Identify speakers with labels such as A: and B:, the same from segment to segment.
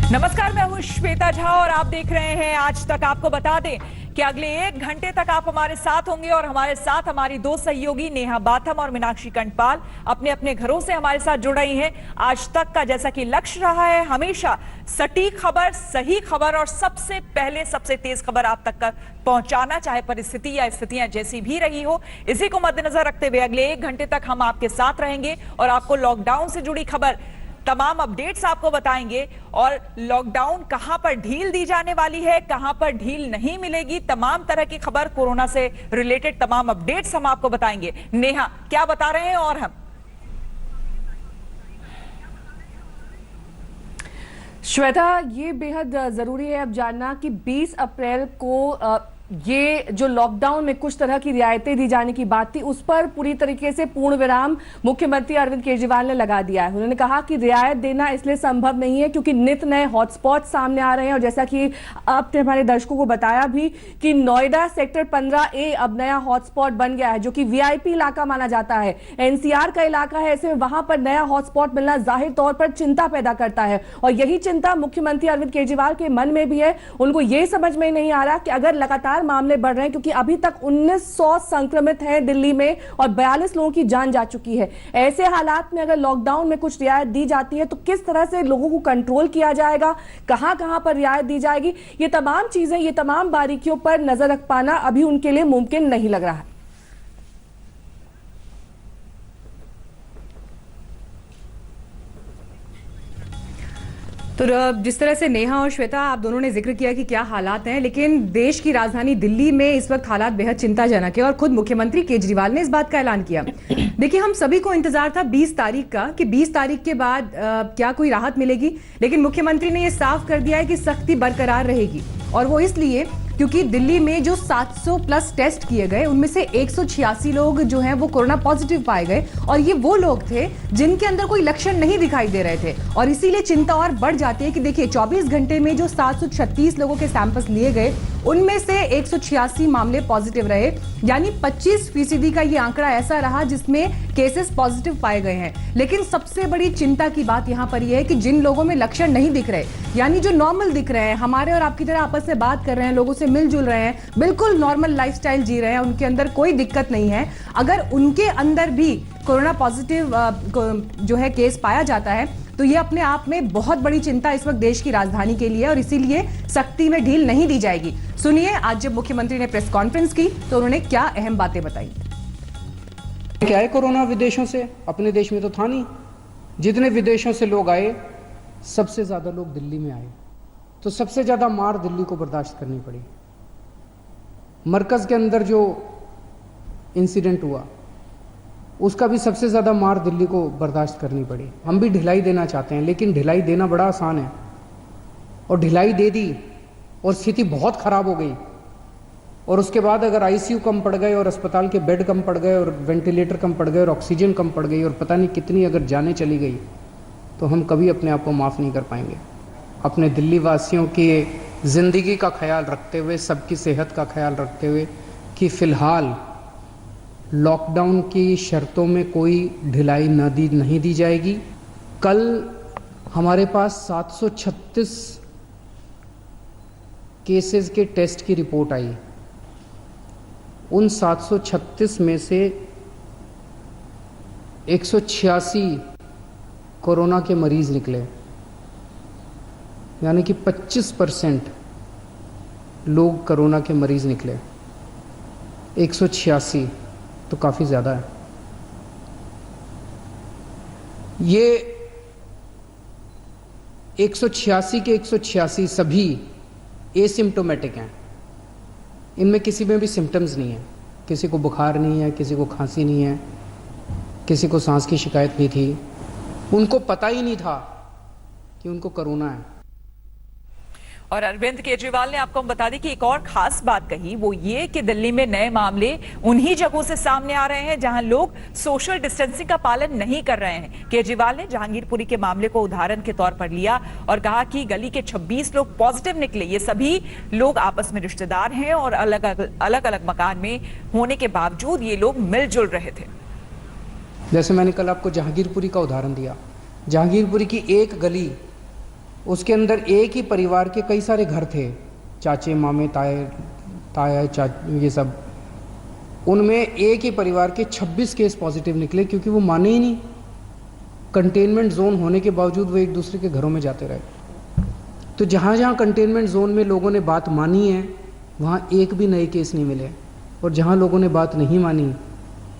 A: नमस्कार, मैं हूं श्वेता झा और आप देख रहे हैं आज तक। आपको बता दें कि अगले 1 घंटे तक आप हमारे साथ होंगे और हमारे साथ हमारी 2 सहयोगी नेहा बाथम और मीनाक्षी कंठपाल अपने अपने घरों से हमारे साथ जुड़ रही हैं। आज तक का जैसा कि लक्ष्य रहा है, हमेशा सटीक खबर, सही खबर और सबसे पहले सबसे तेज खबर आप तक पहुंचाना, चाहे परिस्थिति या स्थितियां जैसी भी रही हो। इसी को मद्देनजर रखते हुए अगले 1 घंटे तक हम आपके साथ रहेंगे और आपको लॉकडाउन से जुड़ी खबर, तमाम अपडेट्स आपको बताएंगे और लॉकडाउन कहां पर ढील दी जाने वाली है, कहां पर ढील नहीं मिलेगी, तमाम तरह की खबर, कोरोना से रिलेटेड तमाम अपडेट्स हम आपको बताएंगे। नेहा, क्या बता रहे हैं और हम?
B: श्वेता, ये बेहद जरूरी है अब जानना कि 20 अप्रैल को ये जो लॉकडाउन में कुछ तरह की रियायतें दी जाने की बात थी, उस पर पूरी तरीके से पूर्ण विराम मुख्यमंत्री अरविंद केजरीवाल ने लगा दिया है। उन्होंने कहा कि रियायत देना इसलिए संभव नहीं है क्योंकि नित नए हॉटस्पॉट सामने आ रहे हैं और जैसा कि आपने हमारे दर्शकों को बताया भी कि नोएडा सेक्टर 15A अब नया हॉटस्पॉट बन गया है, जो कि VIP इलाका माना जाता है, NCR का इलाका है। ऐसे में वहां पर नया हॉटस्पॉट मिलना जाहिर तौर पर चिंता पैदा करता है और यही चिंता मुख्यमंत्री अरविंद केजरीवाल के मन में भी है। उनको यह समझ में नहीं आ रहा कि अगर लगातार मामले बढ़ रहे हैं, क्योंकि अभी तक 1900 संक्रमित हैं दिल्ली में और 42 लोगों की जान जा चुकी है, ऐसे हालात में अगर लॉकडाउन में कुछ रियायत दी जाती है तो किस तरह से लोगों को कंट्रोल किया जाएगा, कहां-कहां पर रियायत दी जाएगी, ये तमाम चीजें, ये तमाम बारीकियों पर नजर रख पाना अभी उनके लिए मुमकिन नहीं लग रहा है।
C: तो जिस तरह से नेहा और श्वेता आप दोनों ने जिक्र किया कि क्या हालात हैं, लेकिन देश की राजधानी दिल्ली में इस वक्त हालात बेहद चिंताजनक है और खुद मुख्यमंत्री केजरीवाल ने इस बात का ऐलान किया। देखिए, हम सभी को इंतजार था 20 तारीख का कि 20 तारीख के बाद क्या कोई राहत मिलेगी, लेकिन मुख्यमंत्री ने यह साफ कर दिया है कि सख्ती बरकरार रहेगी और वो इसलिए क्योंकि दिल्ली में जो 700 प्लस टेस्ट किए गए, उनमें से 186 लोग जो हैं वो कोरोना पॉजिटिव पाए गए और ये वो लोग थे जिनके अंदर कोई लक्षण नहीं दिखाई दे रहे थे और इसीलिए चिंता और बढ़ जाती है कि देखिए 24 घंटे में जो 736 लोगों के सैंपल्स लिए गए, उनमें से 186 मामले पॉजिटिव रहे, यानी 25% का ये आंकड़ा ऐसा रहा जिसमें केसेस पॉजिटिव पाए गए हैं। लेकिन सबसे बड़ी चिंता की बात यहां पर यह है कि जिन लोगों में लक्षण नहीं दिख रहे, यानी जो नॉर्मल दिख रहे हैं, हमारे और आपकी तरह आपस में बात कर रहे हैं, लोगों से मिलजुल रहे हैं, बिल्कुल नॉर्मल लाइफस्टाइल जी रहे हैं, उनके अंदर कोई दिक्कत नहीं है, अगर उनके अंदर भी कोरोना पॉजिटिव जो है केस पाया जाता है तो ये अपने आप में बहुत बड़ी चिंता इस वक्त देश की राजधानी के लिए और इसीलिए सख्ती में ढील नहीं दी जाएगी। सुनिए, आज जब मुख्यमंत्री ने प्रेस कॉन्फ्रेंस की तो उन्होंने क्या अहम बातें बताई।
D: क्या है, कोरोना विदेशों से, अपने देश में तो था नहीं। जितने विदेशों से लोग आए, सबसे ज्यादा लोग दिल्ली में आए, तो सबसे ज्यादा मार दिल्ली को बर्दाश्त करनी पड़ी। मरकज के अंदर जो इंसिडेंट हुआ, उसका भी सबसे ज़्यादा मार दिल्ली को बर्दाश्त करनी पड़ी। हम भी ढिलाई देना चाहते हैं, लेकिन ढिलाई देना बड़ा आसान है और ढिलाई दे दी और स्थिति बहुत ख़राब हो गई और उसके बाद अगर ICU कम पड़ गए और अस्पताल के बेड कम पड़ गए और वेंटिलेटर कम पड़ गए और ऑक्सीजन कम पड़ गई और पता नहीं कितनी अगर जानें चली गई, तो हम कभी अपने आप को माफ़ नहीं कर पाएंगे। अपने दिल्ली वासियों की ज़िंदगी का ख्याल रखते हुए, सबकी सेहत का ख्याल रखते हुए कि फ़िलहाल लॉकडाउन की शर्तों में कोई ढिलाई नहीं दी जाएगी। कल हमारे पास 736 केसेस के टेस्ट की रिपोर्ट आई। उन 736 में से 186 कोरोना के मरीज निकले, यानी कि 25% लोग कोरोना के मरीज निकले। 186 तो काफ़ी ज़्यादा है। ये 186 के 186 सभी एसिम्प्टोमेटिक हैं, इनमें किसी में भी सिम्टम्स नहीं है, किसी को बुखार नहीं है, किसी को खांसी नहीं है, किसी को सांस की शिकायत नहीं थी, उनको पता ही नहीं था कि उनको कोरोना है।
A: और अरविंद केजरीवाल ने आपको हम बता दें कि एक और खास बात कही, वो ये कि दिल्ली में नए मामले उन्हीं जगहों से सामने आ रहे हैं जहां लोग सोशल डिस्टेंसिंग का पालन नहीं कर रहे हैं। केजरीवाल ने जहांगीरपुरी के मामले को उदाहरण के तौर पर लिया और कहा कि गली के 26 लोग पॉजिटिव निकले। ये सभी लोग आपस में रिश्तेदार हैं और अलग अलग मकान में होने के बावजूद ये लोग मिलजुल रहे थे।
D: जैसे मैंने कल आपको जहांगीरपुरी का उदाहरण दिया, जहांगीरपुरी की एक गली उसके अंदर एक ही परिवार के कई सारे घर थे, चाचे मामे ताया ये सब, उनमें एक ही परिवार के 26 केस पॉजिटिव निकले, क्योंकि वो माने ही नहीं। कंटेनमेंट जोन होने के बावजूद वो एक दूसरे के घरों में जाते रहे। तो जहाँ जहाँ कंटेनमेंट जोन में लोगों ने बात मानी है वहाँ एक भी नए केस नहीं मिले, और जहाँ लोगों ने बात नहीं मानी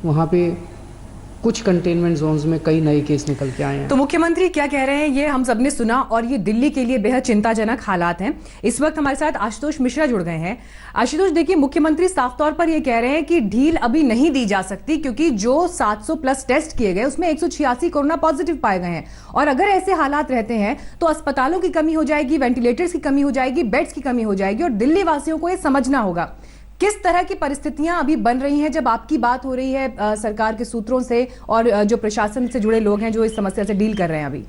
D: वहाँ पे कुछ कंटेनमेंट जोन्स में कई नए केस निकल के आए हैं।
C: तो मुख्यमंत्री क्या कह रहे हैं ये हम सबने सुना, और ये दिल्ली के लिए बेहद चिंताजनक हालात हैं। इस वक्त हमारे साथ आशुतोष मिश्रा जुड़ गए हैं। आशुतोष, देखिए, मुख्यमंत्री साफ तौर पर ये कह रहे हैं कि ढील अभी नहीं दी जा सकती, क्योंकि जो 700 प्लस टेस्ट किए गए उसमें 186 कोरोना पॉजिटिव पाए गए हैं, और अगर ऐसे हालात रहते हैं तो अस्पतालों की कमी हो जाएगी, वेंटिलेटर्स की कमी हो जाएगी, बेड्स की कमी हो जाएगी, और दिल्ली वासियों को ये समझना होगा किस तरह की परिस्थितियां अभी बन रही हैं जब आपकी बात हो रही है सरकार के सूत्रों से और जो प्रशासन से जुड़े लोग हैं जो इस समस्या से डील कर रहे हैं अभी।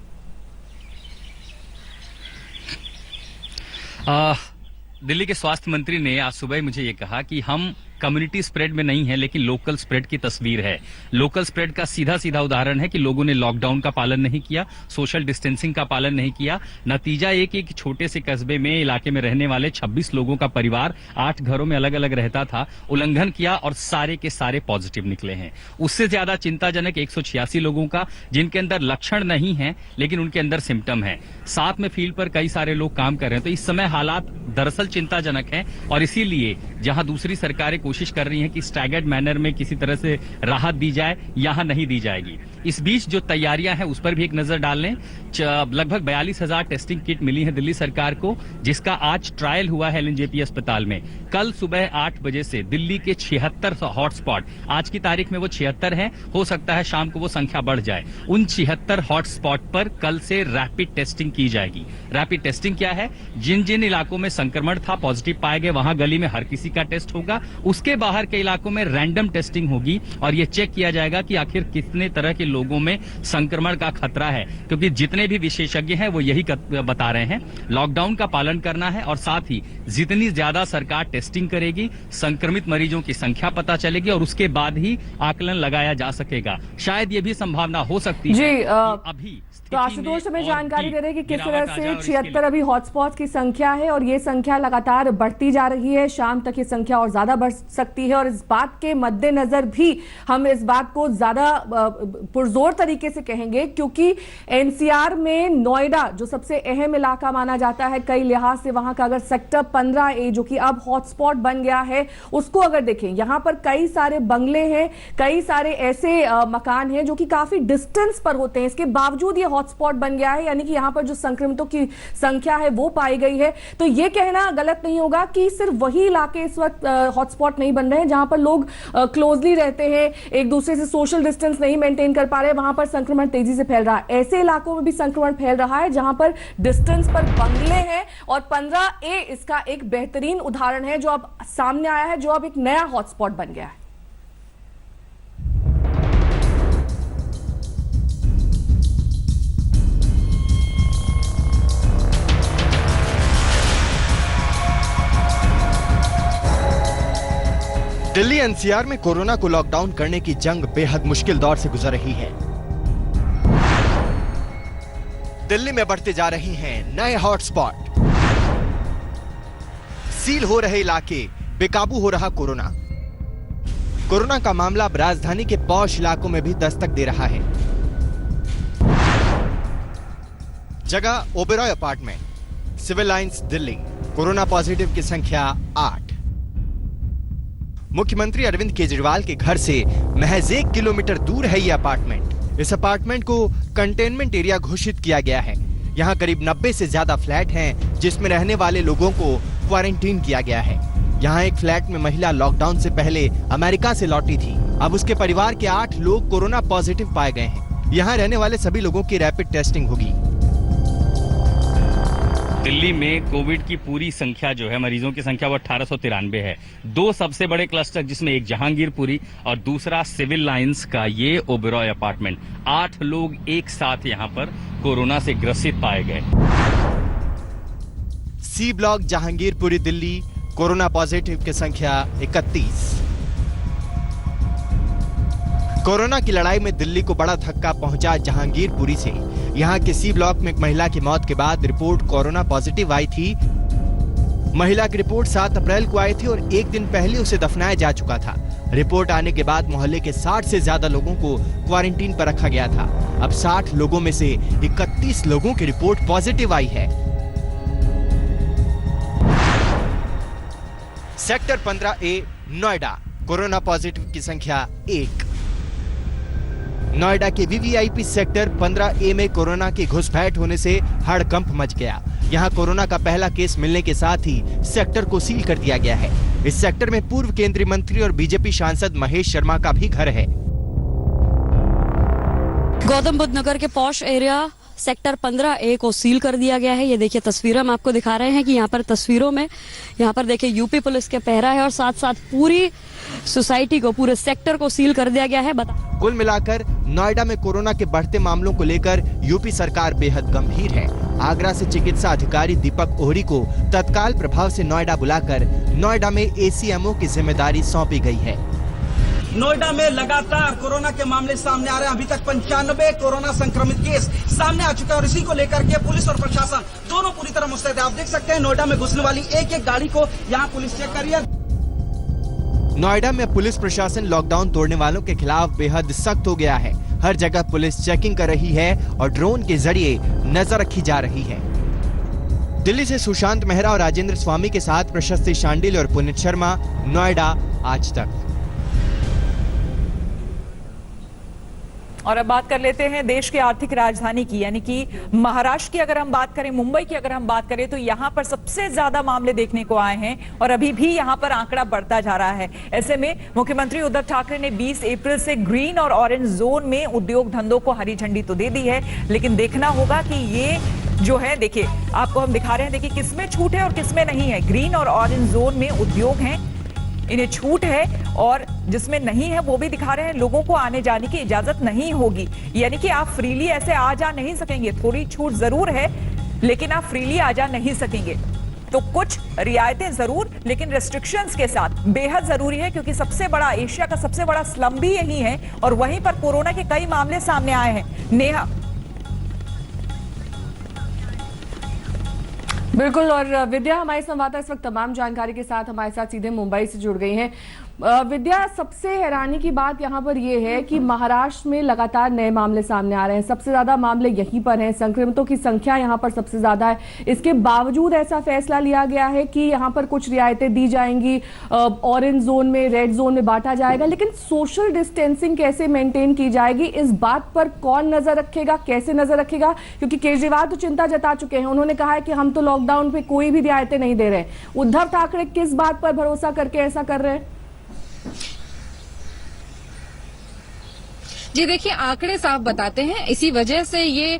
E: दिल्ली के स्वास्थ्य मंत्री ने आज सुबह मुझे ये कहा कि हम कम्युनिटी स्प्रेड में नहीं है, लेकिन लोकल स्प्रेड की तस्वीर है। लोकल स्प्रेड का सीधा सीधा उदाहरण है कि लोगों ने लॉकडाउन का पालन नहीं किया, सोशल डिस्टेंसिंग का पालन नहीं किया। नतीजा एक एक छोटे से कस्बे में, इलाके में रहने वाले 26 लोगों का परिवार 8 घरों में अलग अलग रहता था, उल्लंघन किया और सारे के सारे पॉजिटिव निकले हैं। उससे ज्यादा चिंताजनक 186 लोगों का जिनके अंदर लक्षण नहीं है लेकिन उनके अंदर सिम्टम है, साथ में फील्ड पर कई सारे लोग काम कर रहे हैं। तो इस समय हालात दरअसल चिंताजनक हैं, और इसीलिए जहां दूसरी सरकारें कोशिश कर रही हैं कि स्टैगर्ड मैनर में किसी तरह से राहत दी जाए, यहां नहीं दी जाएगी। इस बीच जो तैयारियां हैं उस पर भी एक नजर डाल लें। लगभग 42,000 टेस्टिंग किट मिली है दिल्ली सरकार को, जिसका आज ट्रायल हुआ है एलएनजेपी अस्पताल में। कल सुबह 8 बजे से दिल्ली के 76 हॉटस्पॉट, आज की तारीख में वो 76 हैं, हो सकता है शाम को वो संख्या बढ़ जाए, उन 76 हॉटस्पॉट पर कल से रैपिड टेस्टिंग की जाएगी। रैपिड टेस्टिंग क्या है? जिन जिन इलाकों में संक्रमण था, पॉजिटिव पाए गए, वहां गली में हर किसी का टेस्ट होगा। उसके बाहर के इलाकों में रैंडम टेस्टिंग होगी और यह चेक किया जाएगा कि आखिर कितने तरह के लोगों में संक्रमण का खतरा है, क्योंकि जितने भी विशेषज्ञ हैं वो यही बता रहे हैं, लॉकडाउन का पालन करना है, और साथ ही जितनी ज्यादा सरकार टेस्टिंग करेगी, संक्रमित मरीजों की संख्या पता चलेगी और उसके बाद ही आकलन लगाया जा सकेगा। शायद ये भी संभावना हो सकती है कि अभी
B: तो आशुतोष हमें जानकारी दे रहे हैं कि किस तरह से 76 अभी हॉटस्पॉट की संख्या है, और ये संख्या लगातार बढ़ती जा रही है। शाम तक ये संख्या और ज्यादा बढ़ सकती है, और इस बात के मद्देनजर भी हम इस बात को ज्यादा पुरजोर तरीके से कहेंगे, क्योंकि एनसीआर में नोएडा जो सबसे अहम इलाका माना जाता है कई लिहाज से, वहां का अगर सेक्टर 15A जो कि अब हॉटस्पॉट बन गया है, उसको अगर देखें, यहां पर कई सारे बंगले हैं, कई सारे ऐसे मकान हैं जो कि काफी डिस्टेंस पर होते हैं, इसके बावजूद ये हॉटस्पॉट बन गया है, यानी कि यहां पर जो संक्रमितों की संख्या है वो पाई गई है। तो ये कहना गलत नहीं होगा कि सिर्फ वही इलाके इस वक्त हॉटस्पॉट नहीं बन रहे हैं जहां पर लोग क्लोजली रहते हैं, एक दूसरे से सोशल डिस्टेंस नहीं मेंटेन कर पा रहे, वहां पर संक्रमण तेजी से फैल रहा है। ऐसे इलाकों में भी संक्रमण फैल रहा है जहां पर डिस्टेंस पर बंगले हैं, और 15A इसका एक बेहतरीन उदाहरण है जो अब सामने आया है, जो अब एक नया हॉटस्पॉट बन गया है।
F: दिल्ली एनसीआर में कोरोना को लॉकडाउन करने की जंग बेहद मुश्किल दौर से गुजर रही है। दिल्ली में बढ़ते जा रही हैं नए हॉटस्पॉट, सील हो रहे इलाके, बेकाबू हो रहा कोरोना। कोरोना का मामला अब राजधानी के पॉश इलाकों में भी दस्तक दे रहा है। जगह Oberoi apartment, civil lines, Delhi. Corona positive की संख्या 8। मुख्यमंत्री अरविंद केजरीवाल के घर से महज 1 किलोमीटर दूर है ये अपार्टमेंट। इस अपार्टमेंट को कंटेनमेंट एरिया घोषित किया गया है। यहाँ करीब 90 से ज्यादा फ्लैट हैं, जिसमें रहने वाले लोगों को क्वारंटीन किया गया है। यहाँ एक फ्लैट में महिला लॉकडाउन से पहले अमेरिका से लौटी थी। अब उसके परिवार के 8 लोग कोरोना पॉजिटिव पाए गए हैं। यहाँ रहने वाले सभी लोगों की रैपिड टेस्टिंग होगी।
E: दिल्ली में कोविड की पूरी संख्या जो है, मरीजों की संख्या वो 1893 है। 2 सबसे बड़े क्लस्टर, जिसमें एक जहांगीरपुरी और दूसरा सिविल लाइंस का ये ओबेरॉय अपार्टमेंट। 8 लोग एक साथ यहाँ पर कोरोना से ग्रसित पाए गए।
F: C block, Jahangirpuri, Delhi. Corona positive की संख्या 31। कोरोना की लड़ाई में दिल्ली को बड़ा धक्का पहुंचा जहांगीरपुरी से। यहाँ के सी ब्लॉक में एक महिला की मौत के बाद रिपोर्ट कोरोना पॉजिटिव आई थी। महिला की रिपोर्ट 7 अप्रैल को आई थी और एक दिन पहले उसे दफनाया जा चुका था। रिपोर्ट आने के बाद मोहल्ले के 60 से ज्यादा लोगों को क्वारंटीन पर रखा गया था। अब 60 लोगों में से 31 लोगों की रिपोर्ट पॉजिटिव आई है। Sector 15A Noida, corona positive की संख्या 1। नोएडा के वीवीआईपी सेक्टर 15A में कोरोना की घुसपैठ होने से हड़कंप मच गया। यहाँ कोरोना का पहला केस मिलने के साथ ही सेक्टर को सील कर दिया गया है। इस सेक्टर में पूर्व केंद्रीय मंत्री और बीजेपी सांसद महेश शर्मा का भी घर है।
G: गौतम बुद्ध नगर के पॉश एरिया सेक्टर 15A को सील कर दिया गया है। ये देखिए तस्वीरें हम आपको दिखा रहे हैं कि यहाँ पर तस्वीरों में यहाँ पर देखिए यूपी पुलिस के पहरा है और साथ साथ पूरी सोसाइटी को, पूरे सेक्टर को सील कर दिया गया है।
F: कुल मिलाकर नोएडा में कोरोना के बढ़ते मामलों को लेकर यूपी सरकार बेहद गंभीर है। आगरा से चिकित्सा अधिकारी दीपक ओहरी को तत्काल प्रभाव से नोएडा बुलाकर नोएडा में एसीएमओ की जिम्मेदारी सौंपी गई है।
H: नोएडा में लगातार कोरोना के मामले सामने आ रहे हैं। अभी तक 95 कोरोना संक्रमित केस सामने आ चुका है और इसी को लेकर के पुलिस और प्रशासन दोनों पूरी तरह मुस्तैद है। आप देख सकते हैं नोएडा में घुसने वाली एक एक गाड़ी को यहाँ पुलिस चेक कर रही है।
F: नोएडा में पुलिस प्रशासन लॉकडाउन तोड़ने वालों के खिलाफ बेहद सख्त हो गया है। हर जगह पुलिस चेकिंग कर रही है और ड्रोन के जरिए नजर रखी जा रही है। दिल्ली से सुशांत मेहरा और राजेंद्र स्वामी के साथ प्रशस्ति शांडिल और पुनीत शर्मा, नोएडा, आज तक।
A: और अब बात कर लेते हैं देश की आर्थिक राजधानी की, यानी कि महाराष्ट्र की अगर हम बात करें, मुंबई की अगर हम बात करें, तो यहां पर सबसे ज्यादा मामले देखने को आए हैं और अभी भी यहां पर आंकड़ा बढ़ता जा रहा है। ऐसे में मुख्यमंत्री उद्धव ठाकरे ने 20 अप्रैल से ग्रीन और ऑरेंज जोन में उद्योग धंधों को हरी झंडी तो दे दी है, लेकिन देखना होगा कि ये जो है, देखिए आपको हम दिखा रहे हैं, देखिए किसमें छूट है और किसमें नहीं है। ग्रीन और ऑरेंज जोन में उद्योग हैं, इन्हें छूट है, और जिसमें नहीं है वो भी दिखा रहे हैं लोगों को आने जाने की इजाजत नहीं होगी। यानी कि आप फ्रीली ऐसे आ जा नहीं सकेंगे। थोड़ी छूट जरूर है लेकिन आप फ्रीली आ जा नहीं सकेंगे। तो कुछ रियायतें जरूर, लेकिन रेस्ट्रिक्शंस के साथ बेहद जरूरी है, क्योंकि सबसे बड़ा, एशिया का सबसे बड़ा स्लम भी यही है और वहीं पर कोरोना के कई मामले सामने आए हैं। नेहा।
B: बिल्कुल, और विद्या हमारे संवाददाता इस वक्त तमाम जानकारी के साथ हमारे साथ सीधे मुंबई से जुड़ गई हैं। विद्या, सबसे हैरानी की बात यहाँ पर यह है कि महाराष्ट्र में लगातार नए मामले सामने आ रहे हैं। सबसे ज्यादा मामले यहीं पर हैं, संक्रमितों की संख्या यहाँ पर सबसे ज्यादा है। इसके बावजूद ऐसा फैसला लिया गया है कि यहाँ पर कुछ रियायतें दी जाएंगी, ऑरेंज जोन में, रेड जोन में बांटा जाएगा, लेकिन सोशल डिस्टेंसिंग कैसे मेंटेन की जाएगी, इस बात पर कौन नजर रखेगा, कैसे नजर रखेगा? क्योंकि केजरीवाल तो चिंता जता चुके हैं, उन्होंने कहा है कि हम तो लॉकडाउन पे कोई भी रियायतें नहीं दे रहे। उद्धव ठाकरे किस बात पर भरोसा करके ऐसा कर रहे हैं?
I: जी देखिए, आंकड़े साफ बताते हैं। इसी वजह से ये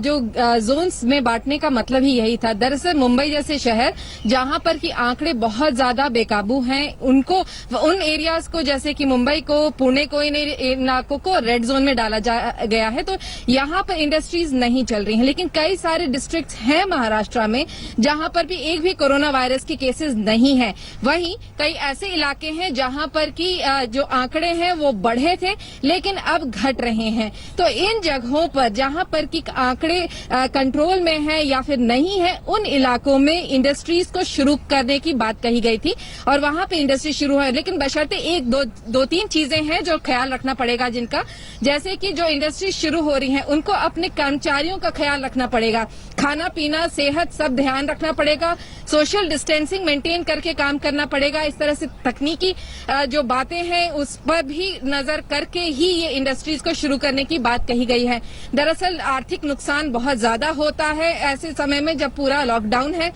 I: जो जोन्स में बांटने का मतलब ही यही था। दरअसल मुंबई जैसे शहर जहां पर कि आंकड़े बहुत ज्यादा बेकाबू हैं, उनको, उन एरियाज को, जैसे कि मुंबई को, पुणे को, इन इलाकों को रेड जोन में डाला गया है। तो यहां पर इंडस्ट्रीज नहीं चल रही हैं। लेकिन कई सारे डिस्ट्रिक्ट हैं महाराष्ट्र में जहां पर भी एक भी कोरोना वायरस के केसेस नहीं है। वहीं कई ऐसे इलाके हैं जहां पर कि जो आंकड़े हैं वो बढ़े थे लेकिन अब घट रहे हैं। तो इन जगहों पर जहां पर कि आंकड़े कंट्रोल में है या फिर नहीं है, उन इलाकों में इंडस्ट्रीज को शुरू करने की बात कही गई थी और वहां पे इंडस्ट्री शुरू है। लेकिन बशर्ते एक दो तीन चीजें हैं जो ख्याल रखना पड़ेगा, जिनका, जैसे कि जो इंडस्ट्री शुरू हो रही है उनको अपने कर्मचारियों का ख्याल रखना पड़ेगा, खाना पीना, सेहत, सब ध्यान रखना पड़ेगा, सोशल डिस्टेंसिंग मेंटेन करके काम करना पड़ेगा। इस तरह से तकनीकी जो बातें हैं उस पर भी नजर करके ही ये इंडस्ट्रीज को शुरू करने की बात कही गई है। दरअसल आर्थिक नुकसान बहुत ज्यादा होता है ऐसे समय में जब पूरा लॉकडाउन है,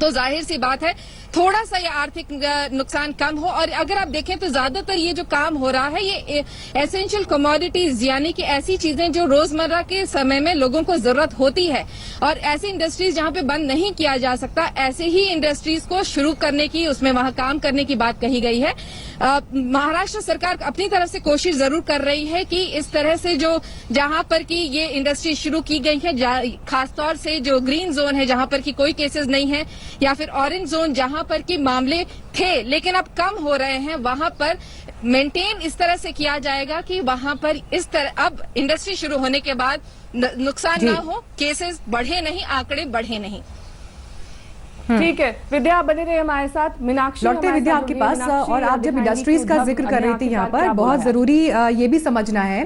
I: तो जाहिर सी बात है थोड़ा सा ये आर्थिक नुकसान कम हो। और अगर आप देखें तो ज्यादातर ये जो काम हो रहा है ये एसेंशियल कमोडिटीज, यानी कि ऐसी चीजें जो रोजमर्रा के समय में लोगों को जरूरत होती है, और ऐसी इंडस्ट्रीज जहां पे बंद नहीं किया जा सकता, ऐसे ही इंडस्ट्रीज को शुरू करने की, उसमें वहां काम करने की बात कही गई है। महाराष्ट्र सरकार अपनी तरफ से कोशिश जरूर कर रही है कि इस तरह से जो जहां पर कि ये इंडस्ट्री शुरू की गई है, खासतौर से जो ग्रीन जोन है जहां पर कि कोई केसेस नहीं है, या फिर ऑरेंज जोन जहां पर कि मामले थे लेकिन अब कम हो रहे हैं, वहां पर मेंटेन इस तरह से किया जाएगा कि वहां पर इस तरह अब इंडस्ट्री शुरू होने के बाद नुकसान ना हो, केसेस बढ़े नहीं, आंकड़े बढ़े नहीं।
B: ठीक है विद्या, आप बने रहे हमारे साथ। मीनाक्षी
C: लौटते
B: हमारे
C: विद्या
B: साथ
C: आपके
B: जुड़ी है।
C: पास,
B: मीनाक्षी,
C: और आप जब
B: दिखाएंगी
C: इंडस्ट्रीज
B: कि
C: का
B: उद्धव
C: जिक्र कर रही थी
B: आपके
C: यहाँ
B: साथ
C: पर,
B: क्या बोला
C: बहुत
B: है।
C: जरूरी ये भी समझना है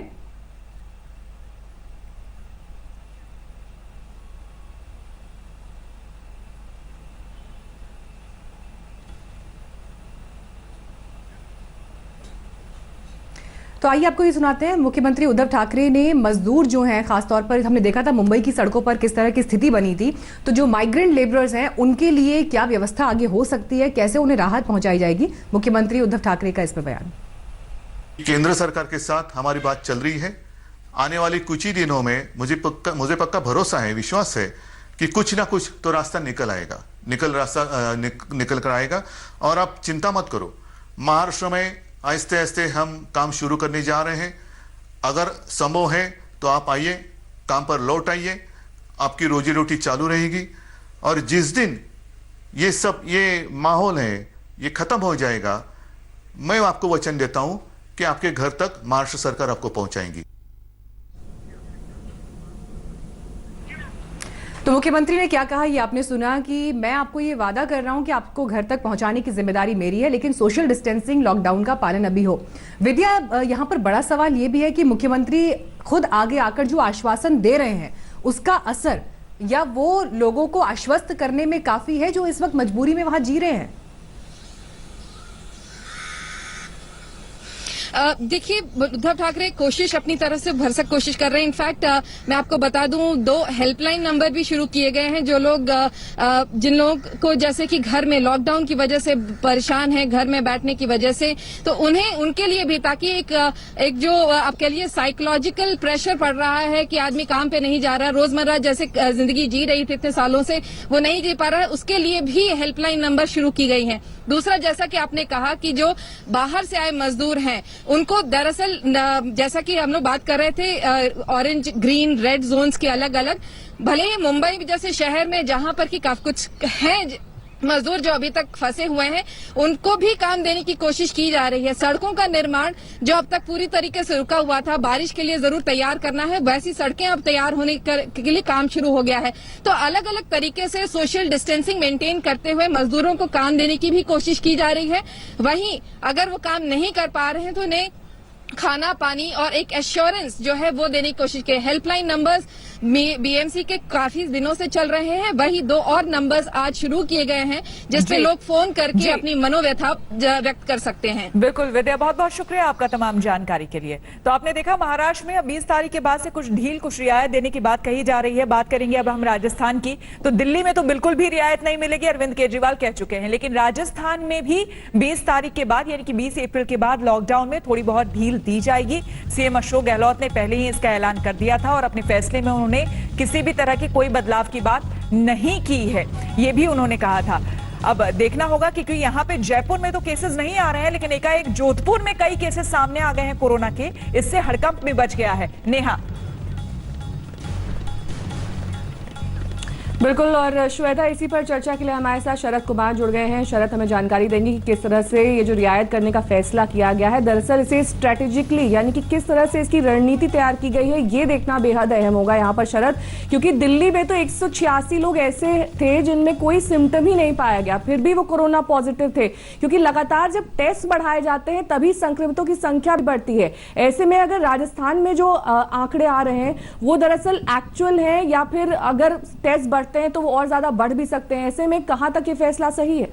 C: तो आइए आपको ये सुनाते हैं। मुख्यमंत्री उद्धव ठाकरे ने मजदूर जो हैं, खासतौर पर हमने देखा था मुंबई की सड़कों पर किस तरह की स्थिति बनी थी, तो जो माइग्रेंट लेबरर्स हैं उनके लिए क्या व्यवस्था आगे हो सकती है, कैसे उन्हें राहत पहुंचाई जाएगी, मुख्यमंत्री उद्धव ठाकरे का इस पर बयान।
J: केंद्र सरकार के साथ हमारी बात चल रही है। आने वाली कुछ ही दिनों में मुझे पक्का भरोसा है, विश्वास है कि कुछ ना कुछ तो रास्ता निकल आएगा, निकल कर आएगा। और आप चिंता मत करो, महाराष्ट्र में आहिस्ते आहिस्ते हम काम शुरू करने जा रहे हैं। अगर संभव है तो आप आइए, काम पर लौट आइए, आपकी रोजी रोटी चालू रहेगी। और जिस दिन ये माहौल है ये खत्म हो जाएगा, मैं आपको वचन देता हूं कि आपके घर तक महाराष्ट्र सरकार आपको पहुंचाएगी।
C: तो मुख्यमंत्री ने क्या कहा ये आपने सुना कि मैं आपको ये वादा कर रहा हूं कि आपको घर तक पहुंचाने की जिम्मेदारी मेरी है, लेकिन सोशल डिस्टेंसिंग, लॉकडाउन का पालन अभी हो। विद्या, यहां पर बड़ा सवाल ये भी है कि मुख्यमंत्री खुद आगे आकर जो आश्वासन दे रहे हैं उसका असर या वो लोगों को आश्वस्त करने में काफी है जो इस वक्त मजबूरी में वहां जी रहे हैं।
I: देखिए, उद्धव ठाकरे कोशिश अपनी तरफ से भरसक कोशिश कर रहे हैं। इनफैक्ट मैं आपको बता दूं, 2 हेल्पलाइन नंबर भी शुरू किए गए हैं। जो लोग जिन लोगों को जैसे कि घर में लॉकडाउन की वजह से परेशान हैं, घर में बैठने की वजह से, तो उन्हें उनके लिए भी, ताकि एक जो आप कह लीजिए साइकोलॉजिकल प्रेशर पड़ रहा है कि आदमी काम पे नहीं जा रहा, रोजमर्रा जैसे जिंदगी जी रही थी इतने सालों से वो नहीं जी पा रहा है, उसके लिए भी हेल्पलाइन नंबर शुरू की गई है। दूसरा, जैसा कि आपने कहा कि जो बाहर से आए मजदूर हैं उनको दरअसल जैसा कि हम लोग बात कर रहे थे ऑरेंज, ग्रीन, रेड जोन्स के अलग अलग, भले ही मुंबई जैसे शहर में जहां पर कि काफी कुछ हैं मजदूर जो अभी तक फंसे हुए हैं, उनको भी काम देने की कोशिश की जा रही है। सड़कों का निर्माण जो अब तक पूरी तरीके से रुका हुआ था, बारिश के लिए जरूर तैयार करना है, वैसी सड़कें अब तैयार होने के लिए काम शुरू हो गया है। तो अलग अलग तरीके से सोशल डिस्टेंसिंग मेंटेन करते हुए मजदूरों को काम देने की भी कोशिश की जा रही है। वहीं अगर वो काम नहीं कर पा रहे हैं तो उन्हें खाना, पानी और एक एश्योरेंस जो है वो देने की कोशिश की। हेल्पलाइन नंबर्स बीएमसी के काफी दिनों से चल रहे हैं, वही 2 और नंबर्स आज शुरू किए गए हैं जिसपे लोग फोन करके अपनी मनोव्यथा व्यक्त कर सकते हैं।
A: बिल्कुल विद्या, बहुत बहुत शुक्रिया आपका तमाम जानकारी के लिए। तो आपने देखा महाराष्ट्र में अब 20 तारीख के बाद से कुछ ढील, कुछ रियायत देने की बात कही जा रही है। बात करेंगे अब हम राजस्थान की। तो दिल्ली में तो बिल्कुल भी रियायत नहीं मिलेगी, अरविंद केजरीवाल कह चुके हैं, लेकिन राजस्थान में भी 20 तारीख के बाद यानी कि 20 अप्रैल के बाद लॉकडाउन में थोड़ी बहुत ढील दी जाएगी। सीएम अशोक गहलोत ने पहले ही इसका ऐलान कर दिया था और अपने फैसले में उन्होंने किसी भी तरह की कोई बदलाव की बात नहीं की है, ये भी उन्होंने कहा था। अब देखना होगा कि क्योंकि यहाँ पे जयपुर में तो केसेस नहीं आ रहे हैं, लेकिन एकाएक जोधपुर में कई केसेस सामने आ गए हैं कोरोना के, इससे हड़कंप भी बच गया है। नेहा।
B: बिल्कुल, और श्वेता, इसी पर चर्चा के लिए हमारे साथ शरद कुमार जुड़ गए हैं। शरद हमें जानकारी देंगे कि किस तरह से ये जो रियायत करने का फैसला किया गया है, दरअसल इसे स्ट्रेटेजिकली यानी कि किस तरह से इसकी रणनीति तैयार की गई है, ये देखना बेहद अहम होगा यहाँ पर शरद, क्योंकि दिल्ली में तो 186 लोग ऐसे थे जिनमें कोई सिम्टम ही नहीं पाया गया, फिर भी वो कोरोना पॉजिटिव थे। क्योंकि लगातार जब टेस्ट बढ़ाए जाते हैं तभी संक्रमितों की संख्या बढ़ती है। ऐसे में अगर राजस्थान में जो आंकड़े आ रहे हैं वो दरअसल एक्चुअल है या फिर अगर टेस्ट बढ़ते हैं तो वो और ज्यादा बढ़ भी सकते हैं, ऐसे में कहां तक ये फैसला सही है?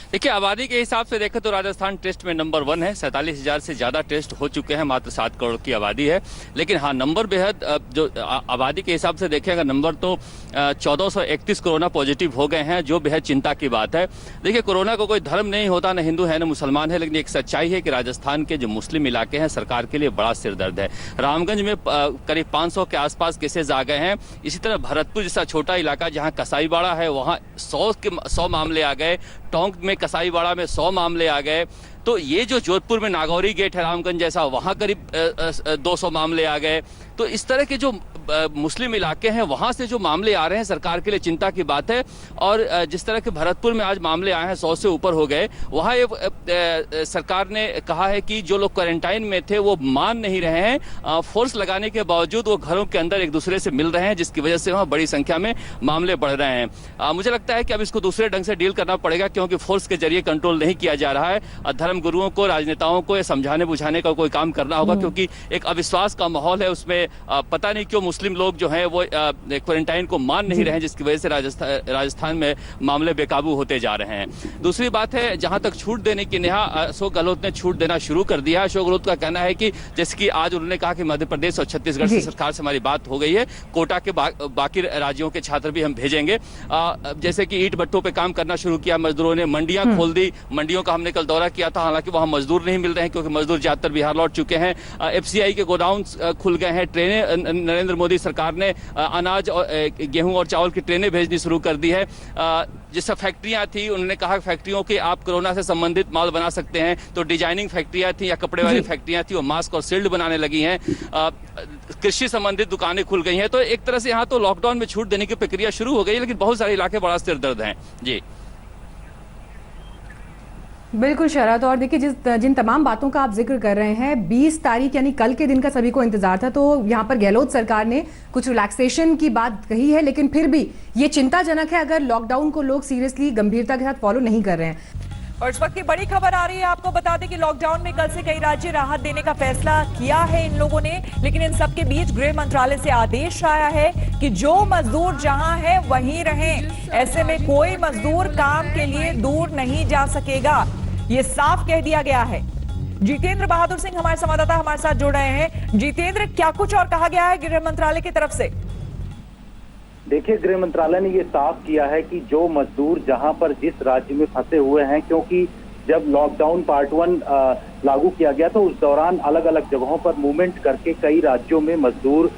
K: देखिए, आबादी के हिसाब से देखें तो राजस्थान टेस्ट में नंबर 1 है। 47,000 से ज्यादा टेस्ट हो चुके हैं, मात्र 7 करोड़ की आबादी है। लेकिन हाँ, नंबर बेहद जो आबादी के हिसाब से देखें अगर नंबर तो 1431 कोरोना पॉजिटिव हो गए हैं, जो बेहद चिंता की बात है। देखिए, कोरोना को कोई धर्म नहीं होता, न हिंदू है न मुसलमान है, लेकिन एक सच्चाई है कि राजस्थान के जो मुस्लिम इलाके हैं सरकार के लिए बड़ा सिरदर्द है। रामगंज में करीब 500 के आसपास केसेज आ गए हैं। इसी तरह भरतपुर जैसा छोटा इलाका जहाँ कसाईवाड़ा है वहाँ 100 मामले आ गए। टोंक में कसाईवाड़ा में 100 मामले आ गए। तो ये जो जोधपुर में नागौरी गेट है रामगंज जैसा, वहां करीब 200 मामले आ गए। तो इस तरह के जो मुस्लिम इलाके हैं वहां से जो मामले आ रहे हैं सरकार के लिए चिंता की बात है। और जिस तरह के भरतपुर में आज मामले आए हैं 100 से ऊपर हो गए, वहां सरकार ने कहा है कि जो लोग क्वारंटाइन में थे वो मान नहीं रहे हैं, फोर्स लगाने के बावजूद वो घरों के अंदर एक दूसरे से मिल रहे हैं, जिसकी वजह से वहां बड़ी संख्या में मामले बढ़ रहे हैं। मुझे लगता है कि अब इसको दूसरे ढंग से डील करना पड़ेगा, क्योंकि फोर्स के जरिए कंट्रोल नहीं किया जा रहा है। धर्म गुरुओं को, राजनेताओं को समझाने बुझाने का कोई काम करना होगा, क्योंकि एक अविश्वास का माहौल है उसमें। पता नहीं क्यों मुस्लिम लोग जो हैं वो क्वारंटाइन को मान नहीं रहे हैं, जिसकी वजह से राजस्थान में मामले बेकाबू होते जा रहे हैं। दूसरी बात है, जहां तक छूट देने की नेहा, अशोक गहलोत ने छूट देना शुरू कर दिया है। अशोक गहलोत का कहना है कि जैसे कि आज उन्होंने कहा कि मध्य प्रदेश और छत्तीसगढ़ की सरकार से हमारी बात हो गई है, कोटा के बाकी राज्यों के छात्र भी हम भेजेंगे। जैसे कि ईंट भट्टों पे काम करना शुरू किया मजदूरों ने, मंडियां खोल दी। मंडियों का हमने कल दौरा किया था, हालांकि वहां मजदूर नहीं मिल रहे हैं क्योंकि मजदूर ज्यादातर बिहार लौट चुके हैं। एफसीआई के गोडाउन खुल गए हैं। ट्रेनें, नरेंद्र मोदी सरकार ने अनाज और गेहूं और चावल की ट्रेनें भेजनी शुरू कर दी है। जिस फैक्ट्रियां थी, उन्होंने कहा फैक्ट्रियों के आप कोरोना से संबंधित माल बना सकते हैं, तो डिजाइनिंग फैक्ट्रियां थी या कपड़े वाली फैक्ट्रियां थी, वो मास्क और शील्ड बनाने लगी हैं। कृषि संबंधित दुकानें खुल गई हैं। तो एक तरह से यहाँ तो लॉकडाउन में छूट देने की प्रक्रिया शुरू हो गई है, लेकिन बहुत सारे इलाके बड़ा सिरदर्द हैं। जी
C: बिल्कुल शरद, और देखिए जिन तमाम बातों का आप जिक्र कर रहे हैं, 20 तारीख यानी कल के दिन का सभी को इंतजार था। तो यहाँ पर गहलोत सरकार ने कुछ रिलैक्सेशन की बात कही है, लेकिन फिर भी ये चिंताजनक है अगर लॉकडाउन को लोग सीरियसली गंभीरता के साथ फॉलो नहीं कर रहे हैं।
A: और इस वक्त की बड़ी खबर आ रही है, आपको बता दें कि लॉकडाउन में कल से कई राज्य राहत देने का फैसला किया है इन लोगों ने, लेकिन इन सबके बीच गृह मंत्रालय से आदेश आया है कि जो मजदूर जहां है वहीं रहें। ऐसे में कोई मजदूर काम के लिए दूर नहीं जा सकेगा, ये साफ कह दिया गया है। जितेंद्र बहादुर सिंह हमारे संवाददाता हमारे साथ जुड़ रहे हैं। जितेंद्र, क्या कुछ और कहा गया है गृह मंत्रालय की तरफ से?
L: देखिए, गृह मंत्रालय ने ये साफ किया है कि जो मजदूर जहां पर जिस राज्य में फंसे हुए हैं, क्योंकि जब लॉकडाउन पार्ट 1 लागू किया गया तो उस दौरान अलग अलग जगहों पर मूवमेंट करके कई राज्यों में मजदूर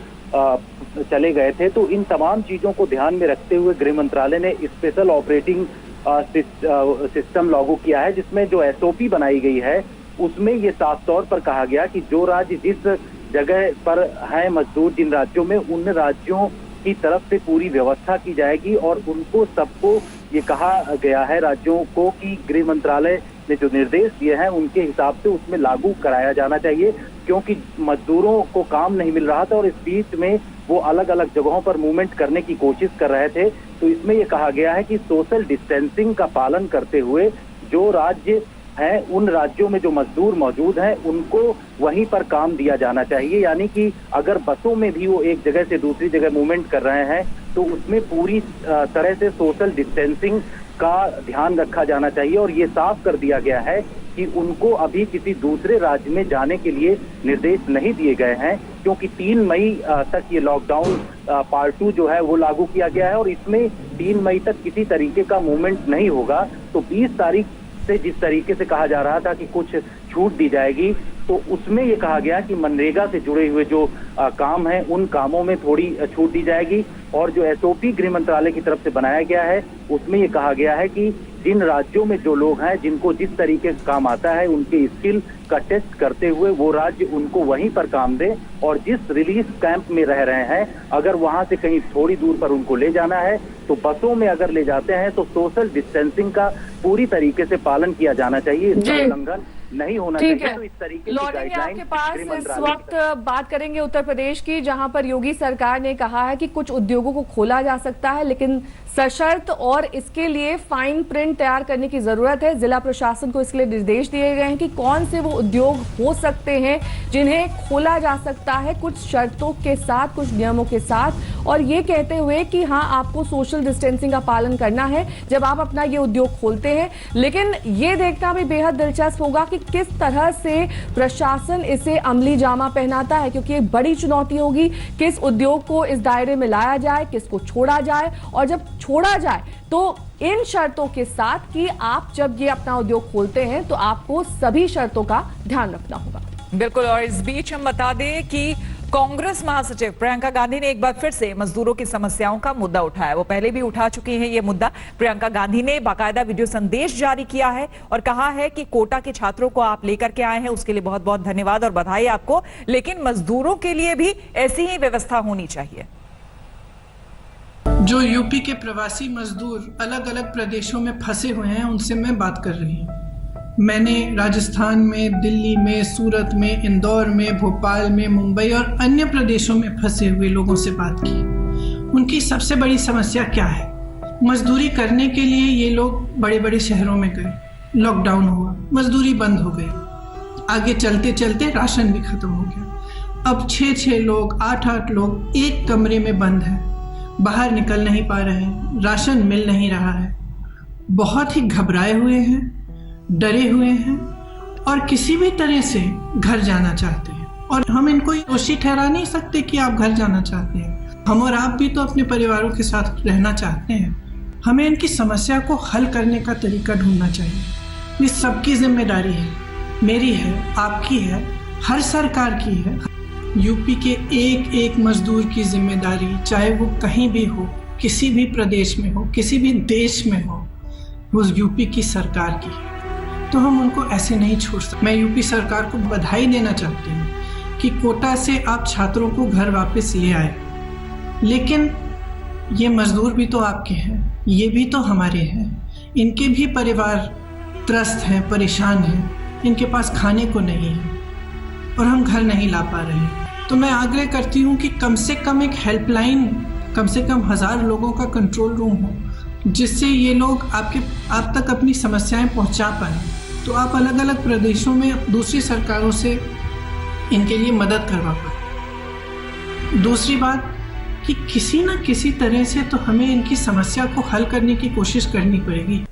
L: चले गए थे। तो इन तमाम चीजों को ध्यान में रखते हुए गृह मंत्रालय ने स्पेशल ऑपरेटिंग सिस्टम लागू किया है, जिसमें जो SOP बनाई गई है उसमें ये साफ तौर पर कहा गया कि जो राज्य जिस जगह पर है मजदूर, जिन राज्यों में, उन राज्यों की तरफ से पूरी व्यवस्था की जाएगी और उनको सबको ये कहा गया है राज्यों को कि गृह मंत्रालय ने जो निर्देश दिए हैं उनके हिसाब से उसमें लागू कराया जाना चाहिए, क्योंकि मजदूरों को काम नहीं मिल रहा था और इस बीच में वो अलग अलग जगहों पर मूवमेंट करने की कोशिश कर रहे थे। तो इसमें ये कहा गया है कि सोशल डिस्टेंसिंग का पालन करते हुए जो राज्य हैं, उन राज्यों में जो मजदूर मौजूद हैं उनको वहीं पर काम दिया जाना चाहिए। यानी कि अगर बसों में भी वो एक जगह से दूसरी जगह मूवमेंट कर रहे हैं तो उसमें पूरी तरह से सोशल डिस्टेंसिंग का ध्यान रखा जाना चाहिए। और ये साफ कर दिया गया है कि उनको अभी किसी दूसरे राज्य में जाने के लिए निर्देश नहीं दिए गए हैं, क्योंकि 3 मई तक ये लॉकडाउन पार्ट 2 जो है वो लागू किया गया है और इसमें 3 मई तक किसी तरीके का मूवमेंट नहीं होगा। तो 20 तारीख से जिस तरीके से कहा जा रहा था कि कुछ छूट दी जाएगी, तो उसमें ये कहा गया कि मनरेगा से जुड़े हुए जो काम हैं उन कामों में थोड़ी छूट दी जाएगी। और जो SOP गृह मंत्रालय की तरफ से बनाया गया है उसमें ये कहा गया है कि जिन राज्यों में जो लोग हैं जिनको जिस तरीके का काम आता है उनके स्किल का टेस्ट करते हुए वो राज्य उनको वहीं पर काम दे, और जिस रिलीफ कैंप में रह रहे हैं अगर वहां से कहीं थोड़ी दूर पर उनको ले जाना है तो बसों में अगर ले जाते हैं तो सोशल डिस्टेंसिंग का पूरी तरीके से पालन किया जाना चाहिए, इसका उल्लंघन नहीं होना चाहिए। तो इस तरीके की गाइडलाइन
B: आपके पास इस वक्त बात करेंगे उत्तर प्रदेश की, जहां पर योगी सरकार ने कहा है कि कुछ उद्योगों को खोला जा सकता है, लेकिन सशर्त, और इसके लिए फाइन प्रिंट तैयार करने की जरूरत है। जिला प्रशासन को इसके लिए निर्देश दिए गए हैं कि कौन से वो उद्योग हो सकते हैं जिन्हें खोला जा सकता है कुछ शर्तों के साथ, कुछ नियमों के साथ, और ये कहते हुए कि हाँ, आपको सोशल डिस्टेंसिंग का पालन करना है जब आप अपना ये उद्योग खोलते हैं। लेकिन ये देखना भी बेहद दिलचस्प होगा कि किस तरह से प्रशासन इसे अमली जामा पहनाता है, क्योंकि एक बड़ी चुनौती होगी किस उद्योग को इस दायरे में लाया जाए, किसको छोड़ा जाए, और जब छोड़ा जाए तो इन शर्तों के साथ कि आप जब ये अपना उद्योग खोलते हैं तो आपको सभी शर्तों का ध्यान रखना होगा।
A: बिल्कुल, और इस बीच हम बता दें कि कांग्रेस महासचिव प्रियंका गांधी ने एक बार फिर से मजदूरों की समस्याओं का मुद्दा उठाया। वो पहले भी उठा चुकी हैं ये मुद्दा। प्रियंका गांधी ने बाकायदा वीडियो संदेश जारी किया है और कहा है कि कोटा के छात्रों को आप लेकर के आए हैं, उसके लिए बहुत बहुत धन्यवाद और बधाई आपको, लेकिन मजदूरों के लिए भी ऐसी ही व्यवस्था होनी चाहिए।
M: जो यूपी के प्रवासी मजदूर अलग अलग प्रदेशों में फंसे हुए हैं, उनसे मैं बात कर रही हूँ। मैंने राजस्थान में, दिल्ली में, सूरत में, इंदौर में, भोपाल में, मुंबई और अन्य प्रदेशों में फंसे हुए लोगों से बात की। उनकी सबसे बड़ी समस्या क्या है? मजदूरी करने के लिए ये लोग बड़े बड़े शहरों में गए, लॉकडाउन हुआ, मजदूरी बंद हो गई, आगे चलते चलते राशन भी खत्म हो गया। अब 6-6 लोग, 8-8 लोग एक कमरे में बंद हैं, बाहर निकल नहीं पा रहे हैं, राशन मिल नहीं रहा है, बहुत ही घबराए हुए हैं, डरे हुए हैं और किसी भी तरह से घर जाना चाहते हैं। और हम इनको दोषी ठहरा नहीं सकते कि आप घर जाना चाहते हैं। हम और आप भी तो अपने परिवारों के साथ रहना चाहते हैं। हमें इनकी समस्या को हल करने का तरीका ढूंढना चाहिए। ये सबकी जिम्मेदारी है, मेरी है, आपकी है, हर सरकार की है। यूपी के एक एक मजदूर की जिम्मेदारी, चाहे वो कहीं भी हो, किसी भी प्रदेश में हो, किसी भी देश में हो, वो यूपी की सरकार की है। तो हम उनको ऐसे नहीं छोड़ सकते। मैं यूपी सरकार को बधाई देना चाहती हूँ कि कोटा से आप छात्रों को घर वापस ले आए, लेकिन ये मजदूर भी तो आपके हैं, ये भी तो हमारे हैं। इनके भी परिवार त्रस्त हैं, परेशान हैं, इनके पास खाने को नहीं है और हम घर नहीं ला पा रहे हैं। तो मैं आग्रह करती हूँ कि कम से कम एक हेल्पलाइन, कम से कम 1000 लोगों का कंट्रोल रूम हो, जिससे ये लोग आप तक अपनी समस्याएं पहुंचा पाएं। तो आप अलग अलग प्रदेशों में दूसरी सरकारों से इनके लिए मदद करवा पाएं। दूसरी बात कि किसी न किसी तरह से तो हमें इनकी समस्या को हल करने की कोशिश करनी पड़ेगी।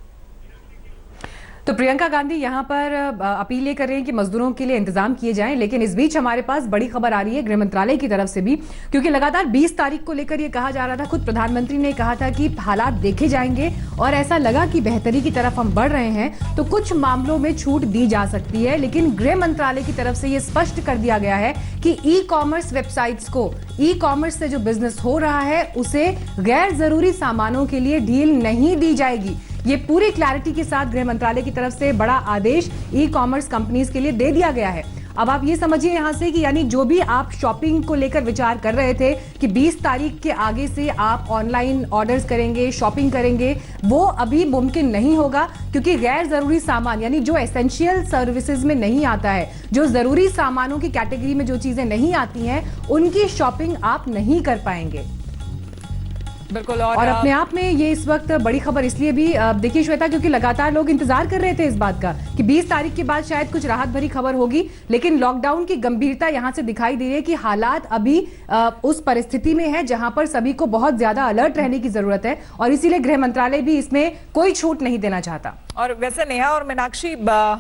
C: तो प्रियंका गांधी यहाँ पर अपील ये कर रही हैं कि मजदूरों के लिए इंतजाम किए जाएं, लेकिन इस बीच हमारे पास बड़ी खबर आ रही है गृह मंत्रालय की तरफ से भी, क्योंकि लगातार 20 तारीख को लेकर ये कहा जा रहा था, खुद प्रधानमंत्री ने कहा था कि हालात देखे जाएंगे और ऐसा लगा कि बेहतरी की तरफ हम बढ़ रहे हैं तो कुछ मामलों में छूट दी जा सकती है। लेकिन गृह मंत्रालय की तरफ से ये स्पष्ट कर दिया गया है कि ई कॉमर्स वेबसाइट्स को, ई कॉमर्स से जो बिजनेस हो रहा है उसे गैर जरूरी सामानों के लिए ढील नहीं दी जाएगी। ये पूरी क्लैरिटी के साथ गृह मंत्रालय की तरफ से बड़ा आदेश ई कॉमर्स कंपनीज के लिए दे दिया गया है। अब आप ये समझिए यहां से कि यानी जो भी आप शॉपिंग को लेकर विचार कर रहे थे कि 20 तारीख के आगे से आप ऑनलाइन ऑर्डर्स करेंगे, शॉपिंग करेंगे, वो अभी मुमकिन नहीं होगा, क्योंकि गैर जरूरी सामान यानी जो एसेंशियल सर्विसेज में नहीं आता है, जो जरूरी सामानों की कैटेगरी में जो चीजें नहीं आती हैं, उनकी शॉपिंग आप नहीं कर पाएंगे।
A: बिल्कुल।
C: और अपने आप में ये इस वक्त बड़ी खबर इसलिए भी देखिए श्वेता, क्योंकि लगातार लोग इंतजार कर रहे थे इस बात का कि 20 तारीख के बाद शायद कुछ राहत भरी खबर होगी, लेकिन लॉकडाउन की गंभीरता यहां से दिखाई दे रही है कि हालात अभी उस परिस्थिति में है जहां पर सभी को बहुत ज्यादा अलर्ट रहने की जरूरत है और इसीलिए गृह मंत्रालय भी इसमें कोई छूट नहीं देना चाहता।
A: और वैसे नेहा और मीनाक्षी,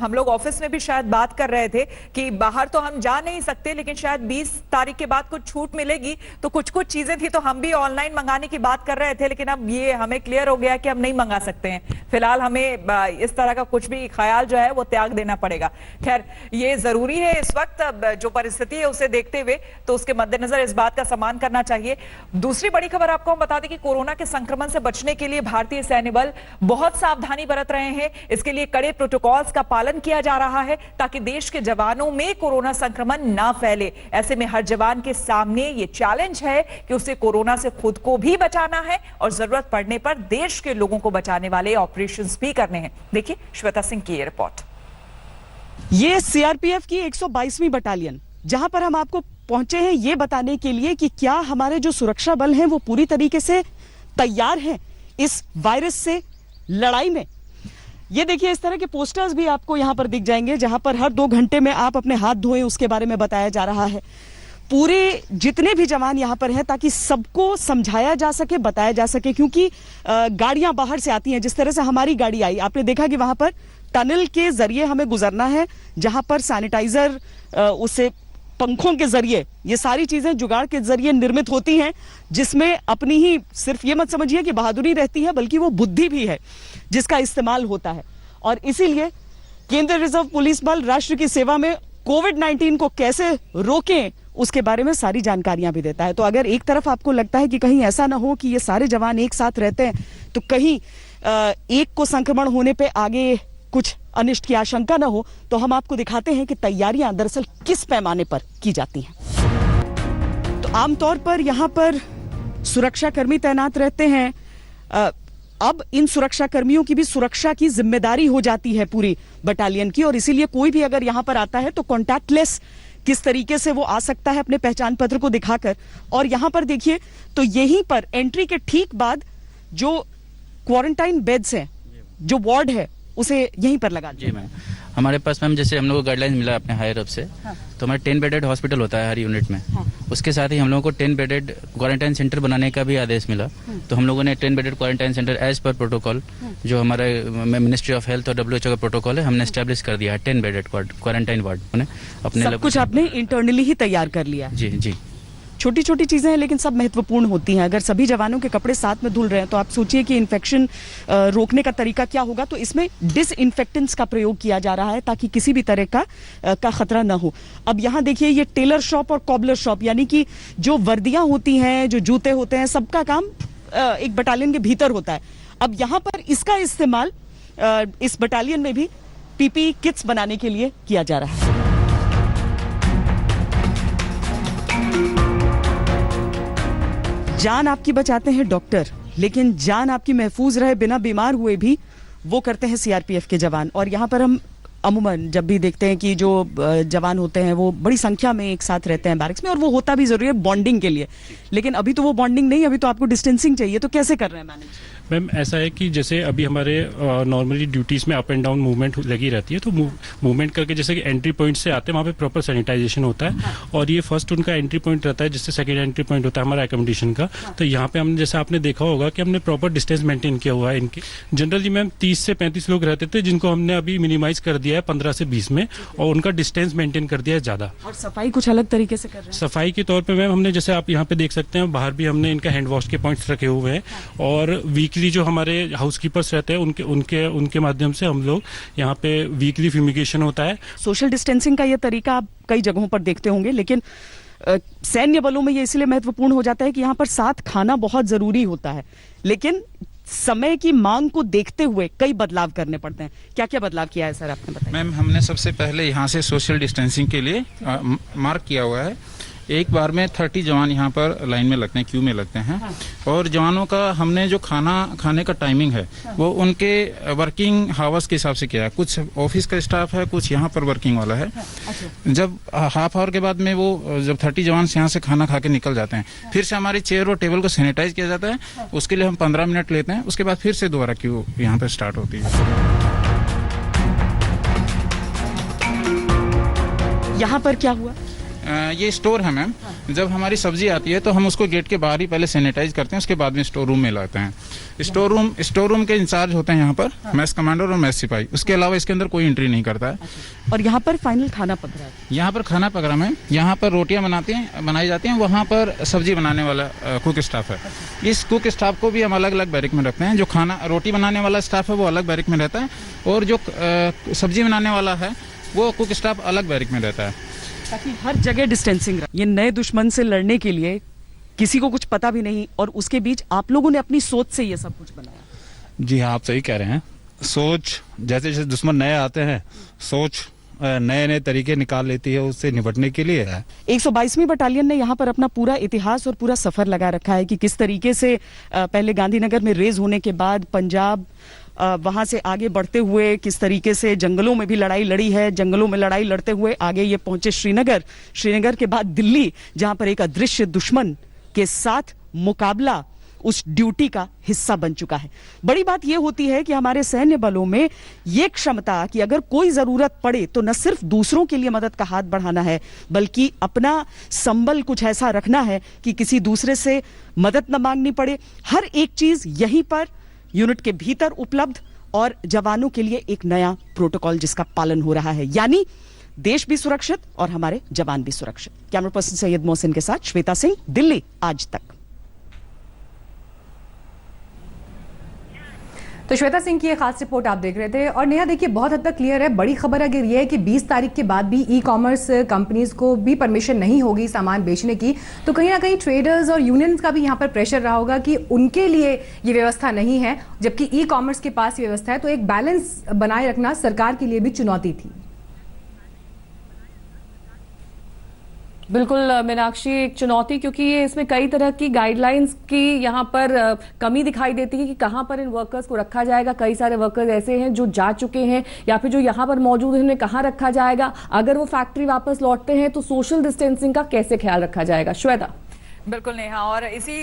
A: हम लोग ऑफिस में भी शायद बात कर रहे थे कि बाहर तो हम जा नहीं सकते, लेकिन शायद 20 तारीख के बाद कुछ छूट मिलेगी, तो कुछ कुछ चीजें थी तो हम भी ऑनलाइन मंगाने की बात कर रहे थे, लेकिन अब ये हमें क्लियर हो गया कि हम नहीं मंगा सकते हैं। फिलहाल हमें इस तरह का कुछ भी ख्याल जो है वो त्याग देना पड़ेगा। खैर, ये जरूरी है इस वक्त, जो परिस्थिति है उसे देखते हुए, तो उसके मद्देनजर इस बात का सम्मान करना चाहिए। दूसरी बड़ी खबर आपको हम बता दें कि कोरोना के संक्रमण से बचने के लिए भारतीय सैन्य बल बहुत सावधानी बरत रहे हैं। इसके लिए कड़े प्रोटोकॉल्स का पालन किया जा रहा है ताकि देश के जवानों में कोरोना संक्रमण ना फैले। ऐसे में हर जवान के सामने ये चैलेंज है कि उसे कोरोना से खुद को भी बचाना है और जरूरत पड़ने पर देश के लोगों को बचाने वाले ऑपरेशंस भी करने हैं। देखिए श्वेता सिंह की ये रिपोर्ट।
N: ये सीआरपीएफ की 122वीं बटालियन, जहां पर हम आपको पहुंचे हैं ये बताने के लिए कि क्या हमारे जो सुरक्षा बल हैं वो पूरी तरीके से तैयार हैं इस वायरस से लड़ाई में। ये देखिए, इस तरह के पोस्टर्स भी आपको यहाँ पर दिख जाएंगे जहां पर हर 2 घंटे में आप अपने हाथ धोएं उसके बारे में बताया जा रहा है। पूरे जितने भी जवान यहाँ पर हैं ताकि सबको समझाया जा सके, बताया जा सके, क्योंकि गाड़ियां बाहर से आती हैं। जिस तरह से हमारी गाड़ी आई, आपने देखा कि वहां पर टनल के जरिए हमें गुजरना है, जहां पर सैनिटाइजर उसे पंखों के जरिए, ये सारी चीजें जुगाड़ के जरिए निर्मित होती हैं, जिसमें अपनी ही सिर्फ ये मत समझिए कि बहादुरी रहती है, बल्कि वो बुद्धि भी है जिसका इस्तेमाल होता है। और इसीलिए केंद्रीय रिजर्व पुलिस बल राष्ट्र की सेवा में कोविड-19 को कैसे रोकें उसके बारे में सारी जानकारियां भी देता है। तो अगर एक तरफ आपको लगता है कि कहीं ऐसा ना हो कि ये सारे जवान एक साथ रहते हैं तो कहीं एक को संक्रमण होने पे आगे कुछ अनिष्ट की आशंका ना हो, तो हम आपको दिखाते हैं कि तैयारियां दरअसल किस पैमाने पर की जाती हैं। तो आमतौर पर यहाँ पर सुरक्षा कर्मी तैनात रहते हैं। अब इन सुरक्षा कर्मियों की भी सुरक्षा की जिम्मेदारी हो जाती है पूरी बटालियन की, और इसीलिए कोई भी अगर यहाँ पर आता है तो कॉन्टैक्टलेस किस तरीके से वो आ सकता है अपने पहचान पत्र को दिखाकर। और यहाँ पर देखिए तो यहीं पर एंट्री के ठीक बाद जो क्वारंटाइन बेड्स हैं, जो वार्ड है, उसे यहीं पर लगा
O: जी मैम। हमारे पास मैम जैसे हम लोग को गाइडलाइंस मिला अपने हायर अप से, तो हमारे 10 बेडेड हॉस्पिटल होता है हर यूनिट में। उसके साथ ही हम लोगों को 10 बेडेड क्वारंटाइन सेंटर बनाने का भी आदेश मिला। तो हम लोगों ने 10 bedded quarantine centre as per protocol, जो हमारे मिनिस्ट्री ऑफ हेल्थ और WHO का प्रोटोकॉल है, हमने एस्टेब्लिश कर दिया है 10 बेडेड क्वारंटाइन वार्ड। अपने
N: सब कुछ आपने इंटरनली ही तैयार कर लिया।
O: जी जी।
N: छोटी छोटी चीजें हैं लेकिन सब महत्वपूर्ण होती हैं। अगर सभी जवानों के कपड़े साथ में धुल रहे हैं तो आप सोचिए कि इन्फेक्शन रोकने का तरीका क्या होगा। तो इसमें डिसइंफेक्टेंट्स का प्रयोग किया जा रहा है ताकि किसी भी तरह का खतरा ना हो। अब यहाँ देखिए ये टेलर शॉप और कॉबलर शॉप, यानी कि जो वर्दियां होती हैं, जो जूते होते हैं, सबका काम एक बटालियन के भीतर होता है। अब यहाँ पर इसका इस्तेमाल इस बटालियन में भी PPE किट्स बनाने के लिए किया जा रहा है। जान आपकी बचाते हैं डॉक्टर, लेकिन जान आपकी महफूज रहे बिना बीमार हुए भी वो करते हैं CRPF के जवान। और यहाँ पर हम अमूमन जब भी देखते हैं कि जो जवान होते हैं वो बड़ी संख्या में एक साथ रहते हैं बैरक्स में, और वो होता भी जरूरी है बॉन्डिंग के लिए। लेकिन अभी तो वो बॉन्डिंग नहीं, अभी तो आपको डिस्टेंसिंग चाहिए। तो कैसे कर रहे हैं मैनेज?
P: मैम ऐसा है कि जैसे अभी हमारे नॉर्मली ड्यूटीज़ में अप एंड डाउन मूवमेंट लगी रहती है, तो मूवमेंट करके जैसे कि एंट्री पॉइंट से आते हैं वहाँ पे प्रॉपर सैनिटाइजेशन होता है। और ये फर्स्ट उनका एंट्री पॉइंट रहता है, जिससे सेकंड एंट्री पॉइंट होता है हमारा एकोमोडेशन का। तो यहाँ पे हमने, जैसे आपने देखा होगा कि हमने प्रॉपर डिस्टेंस मेंटेन किया हुआ है इनके। जनरली मैम 30 से 35 लोग रहते थे, जिनको हमने अभी मिनिमाइज कर दिया है 15 से 20 में, और उनका डिस्टेंस मेंटेन कर दिया है ज़्यादा।
N: और सफाई कुछ अलग तरीके से कर रहे हैं?
P: सफाई के तौर पे मैम हमने, जैसे आप यहाँ पे देख सकते हैं, बाहर भी हमने इनका हैंड वॉश के पॉइंट्स रखे हुए हैं। और वीकली जो हमारे हाउसकीपर्स रहते हैं उनके माध्यम से हम लोग यहाँ पे वीकली फ्यूमिगेशन होता है।
N: सोशल डिस्टेंसिंग का ये तरीका आप कई जगहों पर देखते होंगे, लेकिन सैन्य बलों में ये इसलिए महत्वपूर्ण हो जाता है कि यहाँ पर साथ खाना बहुत जरूरी होता है। लेकिन समय की मांग को देखते हुए कई बदलाव करने पड़ते हैं। क्या क्या बदलाव किया है सर, आपने बताया?
Q: मैम हमने सबसे पहले यहाँ से सोशल डिस्टेंसिंग के लिए मार्क किया हुआ है। एक बार में 30 जवान यहाँ पर लाइन में लगते हैं, क्यू में लगते हैं। और जवानों का हमने जो खाना खाने का टाइमिंग है वो उनके वर्किंग हावर्स के हिसाब से किया है। कुछ ऑफिस का स्टाफ है, कुछ यहाँ पर वर्किंग वाला है। जब हाफ आवर के बाद में वो जब 30 जवान यहाँ से खाना खा के निकल जाते हैं, फिर से हमारी चेयर और टेबल को सैनिटाइज किया जाता है। उसके लिए हम 15 मिनट लेते हैं। उसके बाद फिर से दोबारा क्यू यहाँ पर स्टार्ट होती है।
N: यहाँ पर क्या हुआ?
Q: ये स्टोर है मैम। जब हमारी सब्जी आती है तो हम उसको गेट के बाहर ही पहले सैनिटाइज करते हैं, उसके बाद में स्टोर रूम में लाते हैं। स्टोर रूम के इंचार्ज होते हैं यहाँ पर मैस कमांडर और मैस सिपाही। उसके अलावा इसके अंदर कोई एंट्री नहीं करता है।
N: और यहाँ पर फाइनल खाना पक रहा है?
Q: यहाँ पर खाना पक रहा है। यहाँ पर रोटियाँ बनाई जाती हैं। वहाँ पर सब्जी बनाने वाला कुक स्टाफ है। इस कुक स्टाफ को भी हम अलग अलग बैरिक में रखते हैं। जो रोटी बनाने वाला स्टाफ है वो अलग बैरिक में रहता है, और जो सब्जी बनाने वाला है वो कुक स्टाफ अलग बैरिक में रहता है,
N: ताकि हर जगह डिस्टेंसिंग रहे। ये नए दुश्मन से लड़ने के लिए किसी को कुछ पता भी नहीं, और उसके बीच आप लोगों ने अपनी सोच से ये सब कुछ बनाया।
R: जी हाँ, आप सही कह रहे हैं। सोच, जैसे जैसे दुश्मन नए आते हैं, सोच नए नए तरीके निकाल लेती है उससे निपटने के लिए।
N: 122वीं बटालियन ने यहाँ पर अपना पूरा इतिहास और पूरा सफर लगा रखा है कि किस तरीके से पहले गांधीनगर में रेज होने के बाद पंजाब, वहां से आगे बढ़ते हुए किस तरीके से जंगलों में भी लड़ाई लड़ी है। जंगलों में लड़ाई लड़ते हुए आगे ये पहुंचे श्रीनगर के बाद दिल्ली, जहां पर एक अदृश्य दुश्मन के साथ मुकाबला उस ड्यूटी का हिस्सा बन चुका है। बड़ी बात यह होती है कि हमारे सैन्य बलों में ये क्षमता कि अगर कोई जरूरत पड़े तो न सिर्फ दूसरों के लिए मदद का हाथ बढ़ाना है, बल्कि अपना संबल कुछ ऐसा रखना है कि किसी दूसरे से मदद न मांगनी पड़े। हर एक चीज यहीं पर यूनिट के भीतर उपलब्ध, और जवानों के लिए एक नया प्रोटोकॉल जिसका पालन हो रहा है। यानी देश भी सुरक्षित और हमारे जवान भी सुरक्षित। कैमरा पर्सन सैयद मोहसिन के साथ श्वेता सिंह, दिल्ली आज तक।
C: तो श्वेता सिंह की ये खास रिपोर्ट आप देख रहे थे। और नेहा देखिए, बहुत हद तक क्लियर है। बड़ी खबर अगर ये है कि 20 तारीख के बाद भी ई कॉमर्स कंपनीज को भी परमिशन नहीं होगी सामान बेचने की, तो कहीं ना कहीं ट्रेडर्स और यूनियंस का भी यहाँ पर प्रेशर रहा होगा कि उनके लिए ये व्यवस्था नहीं है, जबकि ई कॉमर्स के पास ये व्यवस्था है। तो एक बैलेंस बनाए रखना सरकार के लिए भी चुनौती थी।
B: बिल्कुल मीनाक्षी, एक चुनौती, क्योंकि ये इसमें कई तरह की गाइडलाइंस की यहाँ पर कमी दिखाई देती है कि कहाँ पर इन वर्कर्स को रखा जाएगा। कई सारे वर्कर्स ऐसे हैं जो जा चुके हैं या फिर जो यहाँ पर मौजूद हैं, उन्हें कहाँ रखा जाएगा। अगर वो फैक्ट्री वापस लौटते हैं तो सोशल डिस्टेंसिंग का कैसे ख्याल रखा जाएगा। श्वेता।
A: बिल्कुल नेहा, और इसी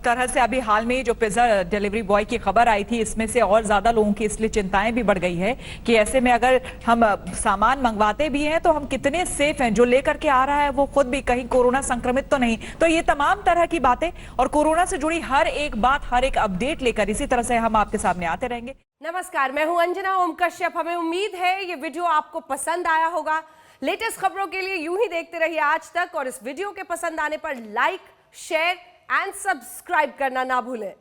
A: तरह से अभी हाल में जो पिज्जा डिलीवरी बॉय की खबर आई थी, इसमें से और ज्यादा लोगों की इसलिए चिंताएं भी बढ़ गई है कि ऐसे में अगर हम सामान मंगवाते भी हैं तो हम कितने सेफ हैं, जो लेकर के आ रहा है वो खुद भी कहीं कोरोना संक्रमित तो नहीं। तो ये तमाम तरह की बातें और कोरोना से जुड़ी हर एक बात, हर एक अपडेट लेकर इसी तरह से हम आपके सामने आते रहेंगे।
S: नमस्कार, मैं हूं अंजना ओम कश्यप। हमें उम्मीद है ये वीडियो आपको पसंद आया होगा। लेटेस्ट खबरों के लिए यूं ही देखते रहिए आज तक, और इस वीडियो के पसंद आने पर लाइक, शेयर एंड सब्सक्राइब करना ना भूलें।